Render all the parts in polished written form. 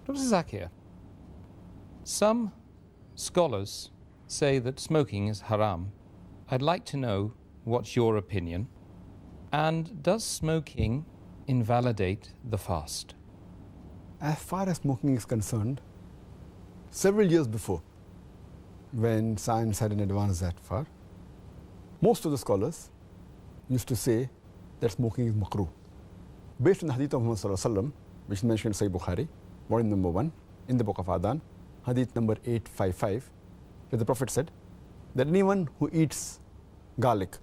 Dr. Zakir, some scholars say that smoking is haram. I'd like to know what's your opinion. And does smoking invalidate the fast? As far as smoking is concerned, several years before, when science hadn't advanced that far, most of the scholars used to say that smoking is makhrooh. Based on the Hadith of Muhammad, which is mentioned in Sahih Bukhari, volume number 1, in the Book of Adhan, Hadith number 855, where the Prophet said that anyone who eats garlic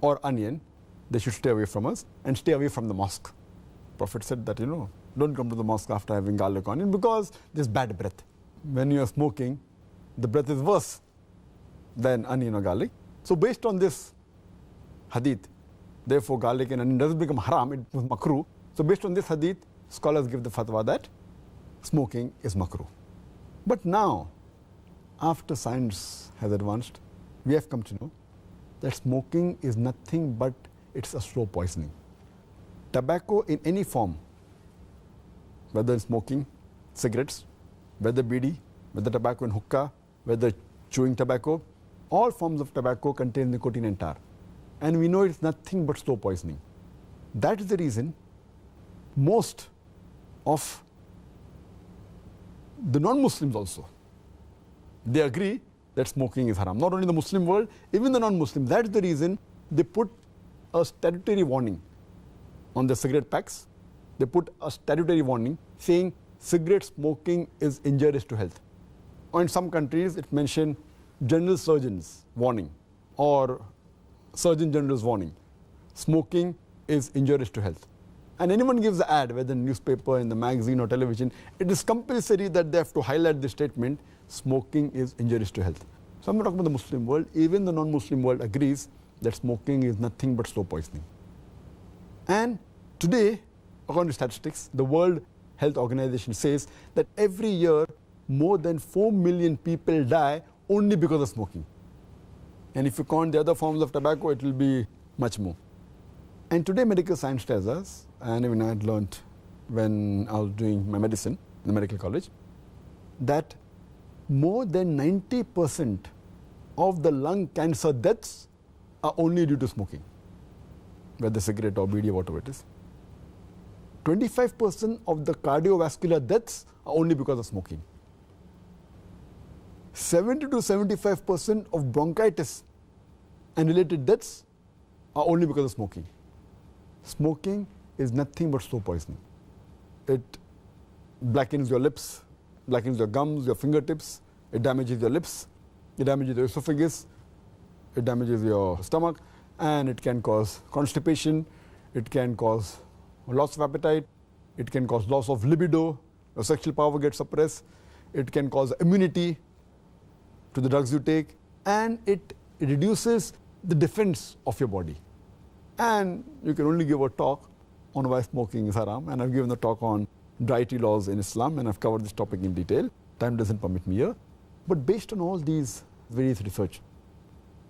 or onion, they should stay away from us and stay away from the mosque. Prophet said that, don't come to the mosque after having garlic or onion because there's bad breath. When you are smoking, the breath is worse than onion or garlic. So based on this hadith, therefore garlic and onion doesn't become haram, it was makhrooh. So based on this hadith, scholars give the fatwa that smoking is makhrooh. But now, after science has advanced, we have come to know that smoking is nothing but it's a slow poisoning. Tobacco in any form, whether smoking, cigarettes, whether bidi, whether tobacco in hookah, whether chewing tobacco, all forms of tobacco contain nicotine and tar. And we know it's nothing but slow poisoning. That is the reason most of the non-Muslims also, they agree that smoking is haram. Not only the Muslim world, even the non-Muslim. That is the reason they put a statutory warning on the cigarette packs. They put a statutory warning saying cigarette smoking is injurious to health. Or in some countries, it mentioned general surgeon's warning or surgeon general's warning. Smoking is injurious to health. And anyone gives the ad, whether in newspaper, in the magazine or television, it is compulsory that they have to highlight the statement, smoking is injurious to health. So I'm not talking about the Muslim world, even the non-Muslim world agrees that smoking is nothing but slow poisoning. And today, according to statistics, the World Health Organization says that every year more than 4 million people die only because of smoking. And if you count the other forms of tobacco, it will be much more. And today medical science tells us, and even I had learned when I was doing my medicine in the medical college, that more than 90% of the lung cancer deaths are only due to smoking, whether cigarette or bidi or whatever it is. 25% of the cardiovascular deaths are only because of smoking. 70 to 75% of bronchitis and related deaths are only because of smoking. Smoking is nothing but slow poisoning. It blackens your lips, blackens your gums, your fingertips, it damages your lips, it damages your esophagus, it damages your stomach, and it can cause constipation, it can cause loss of appetite, it can cause loss of libido, your sexual power gets suppressed, it can cause immunity to the drugs you take, and it reduces the defense of your body. And you can only give a talk on why smoking is haram, and I've given a talk on dietary laws in Islam, and I've covered this topic in detail. Time doesn't permit me here. But based on all these various research,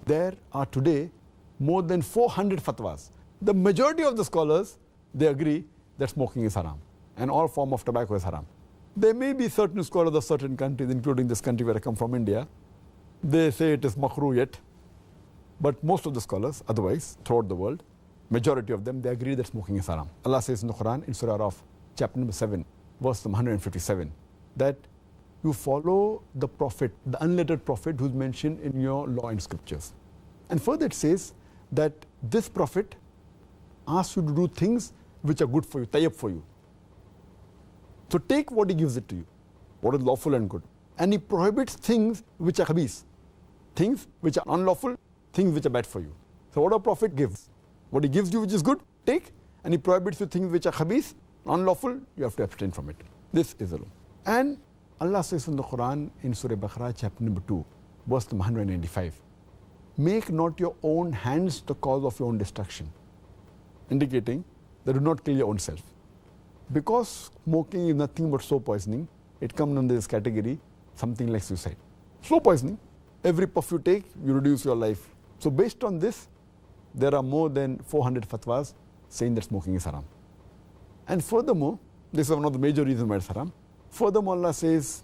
there are today more than 400 fatwas. The majority of the scholars, they agree that smoking is haram, and all form of tobacco is haram. There may be certain scholars of certain countries, including this country where I come from, India, they say it is makhrooh yet. But most of the scholars, otherwise, throughout the world, majority of them, they agree that smoking is haram. Allah says in the Quran, in Surah Araf, chapter number 7, verse 157, that you follow the Prophet, the unlettered Prophet who's mentioned in your law and scriptures. And further it says that this Prophet asks you to do things which are good for you, tayyib for you. So take what he gives it to you, what is lawful and good. And he prohibits things which are khabith, things which are unlawful, things which are bad for you. So what a Prophet gives, what he gives you which is good, take, and he prohibits you things which are khabith, unlawful, you have to abstain from it. This is the law. And Allah says in the Quran, in Surah Baqarah, chapter number 2, verse number 195, make not your own hands the cause of your own destruction, indicating that do not kill your own self. Because smoking is nothing but slow poisoning, it comes under this category, something like suicide. Slow poisoning, every puff you take, you reduce your life. So based on this, there are more than 400 fatwas saying that smoking is haram. And furthermore, this is one of the major reasons why it's haram, Furthermore, Allah says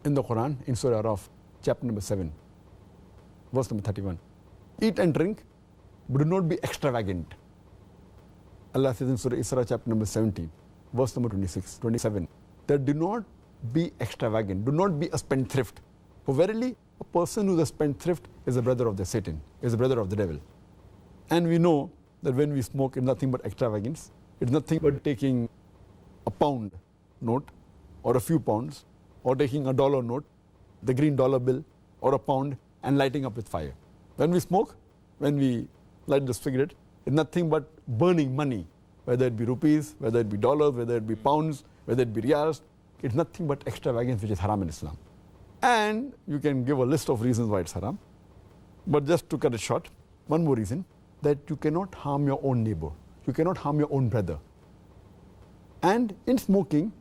in the Quran, in Surah Araf, chapter number 7, verse number 31, eat and drink, but do not be extravagant. Allah says in Surah Isra, chapter number 17, verse number 27, that do not be extravagant, do not be a spendthrift. For verily, a person who is a spendthrift is a brother of the Satan, is a brother of the devil. And we know that when we smoke, it's nothing but extravagance. It's nothing but taking a pound note or a few pounds, or taking a dollar note, the green dollar bill, or a pound, and lighting up with fire. When we smoke, when we light the cigarette, it's nothing but burning money, whether it be rupees, whether it be dollars, whether it be pounds, whether it be riyals. It's nothing but extravagance, which is haram in Islam. And you can give a list of reasons why it's haram. But just to cut it short, one more reason, that you cannot harm your own neighbor. You cannot harm your own brother. And in smoking,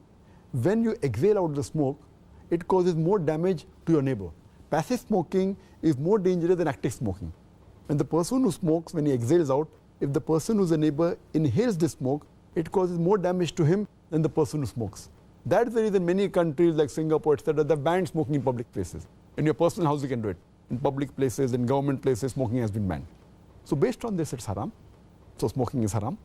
when you exhale out the smoke, it causes more damage to your neighbor. Passive smoking is more dangerous than active smoking. When the person who smokes, when he exhales out, if the person who's a neighbor inhales the smoke, it causes more damage to him than the person who smokes. That's the reason many countries like Singapore, etc., they've banned smoking in public places. In your personal house, you can do it. In public places, in government places, smoking has been banned. So based on this, it's haram. So smoking is haram.